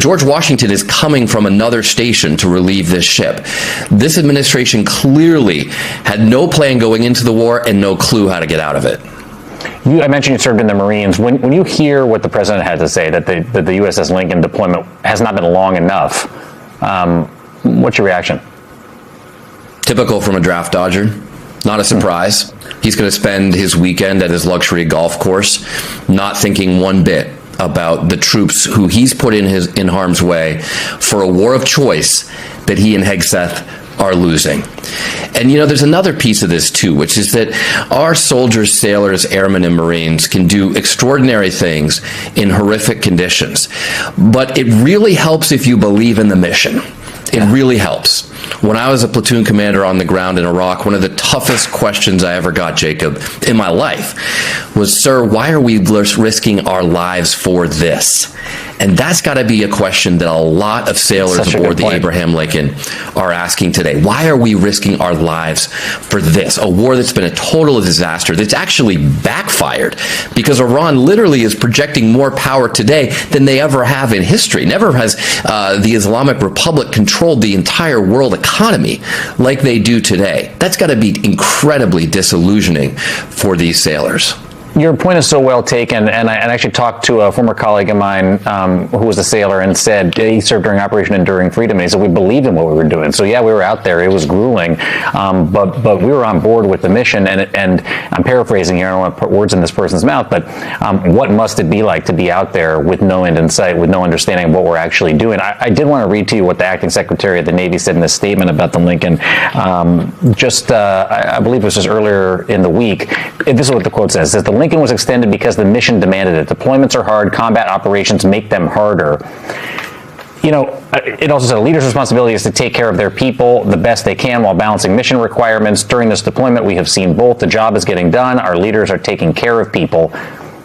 George Washington is coming from another station to relieve this ship. This administration clearly had no plan going into the war and no clue how to get out of it. I mentioned you served in the Marines. When you hear what the president had to say, that the USS Lincoln deployment has not been long enough, what's your reaction? Typical from a draft dodger. Not a surprise. He's going to spend his weekend at his luxury golf course not thinking one bit about the troops who he's put in harm's way for a war of choice that he and Hegseth are losing. And, there's another piece of this, too, which is that our soldiers, sailors, airmen, and Marines can do extraordinary things in horrific conditions. But it really helps if you believe in the mission. It really helps. When I was a platoon commander on the ground in Iraq, one of the toughest questions I ever got, Jacob, in my life was, sir, why are we risking our lives for this? And that's got to be a question that a lot of sailors aboard the Abraham Lincoln are asking today. Why are we risking our lives for this? A war that's been a total disaster, that's actually backfired, because Iran literally is projecting more power today than they ever have in history. Never has the Islamic Republic controlled the entire world economy like they do today. That's got to be incredibly disillusioning for these sailors. Your point is so well taken, and I actually talked to a former colleague of mine who was a sailor and said he served during Operation Enduring Freedom, and he said we believed in what we were doing. So yeah, we were out there. It was grueling, but we were on board with the mission. And I'm paraphrasing here. I don't want to put words in this person's mouth, but what must it be like to be out there with no end in sight, with no understanding of what we're actually doing? I did want to read to you what the acting Secretary of the Navy said in this statement about the Lincoln. I believe it was just earlier in the week. This is what the quote says. It says, the Lincoln was extended because the mission demanded it. Deployments are hard. Combat operations make them harder. It also said a leader's responsibility is to take care of their people the best they can while balancing mission requirements. During this deployment, we have seen both. The job is getting done. Our leaders are taking care of people.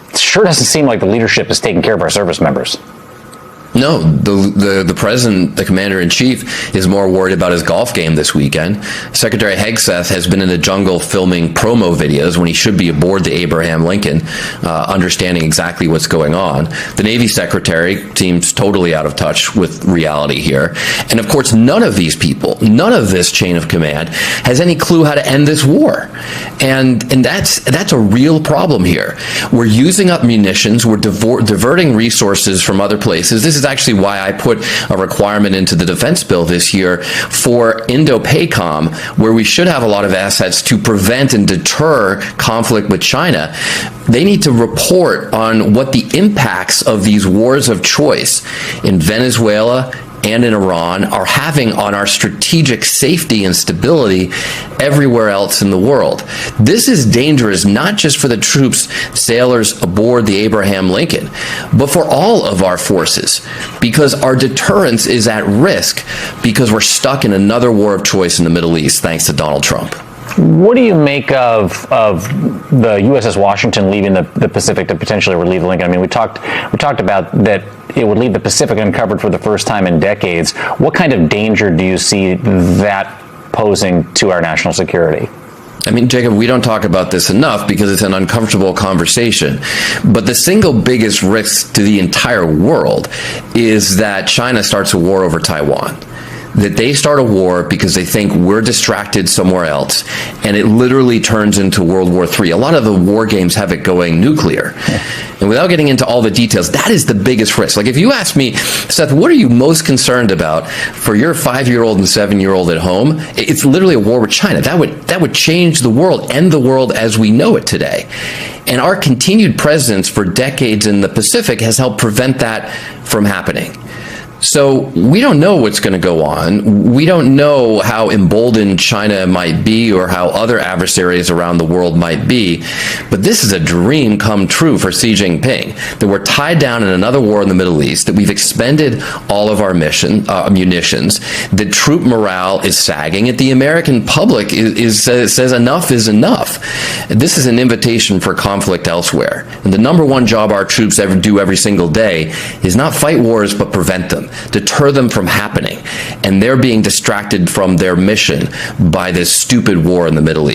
It sure doesn't seem like the leadership is taking care of our service members. No, the president, the commander-in-chief, is more worried about his golf game this weekend. Secretary Hegseth has been in the jungle filming promo videos when he should be aboard the Abraham Lincoln, understanding exactly what's going on. The Navy Secretary seems totally out of touch with reality here. And of course, none of these people, none of this chain of command has any clue how to end this war. And that's a real problem here. We're using up munitions, we're diverting resources from other places. This is actually why I put a requirement into the defense bill this year for Indo-PACOM, where we should have a lot of assets to prevent and deter conflict with China. They need to report on what the impacts of these wars of choice in Venezuela and in Iran are having on our strategic safety and stability everywhere else in the world. This is dangerous not just for the troops, sailors aboard the Abraham Lincoln, but for all of our forces, because our deterrence is at risk because we're stuck in another war of choice in the Middle East thanks to Donald Trump. What do you make of the USS Washington leaving the Pacific to potentially relieve the Lincoln? I mean, we talked about that it would leave the Pacific uncovered for the first time in decades. What kind of danger do you see that posing to our national security? I mean, Jacob, we don't talk about this enough because it's an uncomfortable conversation. But the single biggest risk to the entire world is that China starts a war over Taiwan. That they start a war because they think we're distracted somewhere else, and it literally turns into World War III. A lot of the war games have it going nuclear. And without getting into all the details, that is the biggest risk. Like if you ask me, Seth, what are you most concerned about for your 5-year-old and 7-year-old at home? It's literally a war with China. That would change the world, end the world as we know it today. And our continued presence for decades in the Pacific has helped prevent that from happening. So we don't know what's going to go on. We don't know how emboldened China might be or how other adversaries around the world might be. But this is a dream come true for Xi Jinping, that we're tied down in another war in the Middle East, that we've expended all of our munitions, that troop morale is sagging, that the American public says enough is enough. This is an invitation for conflict elsewhere. And the number one job our troops ever do every single day is not fight wars, but prevent them. Deter them from happening, and they're being distracted from their mission by this stupid war in the Middle East.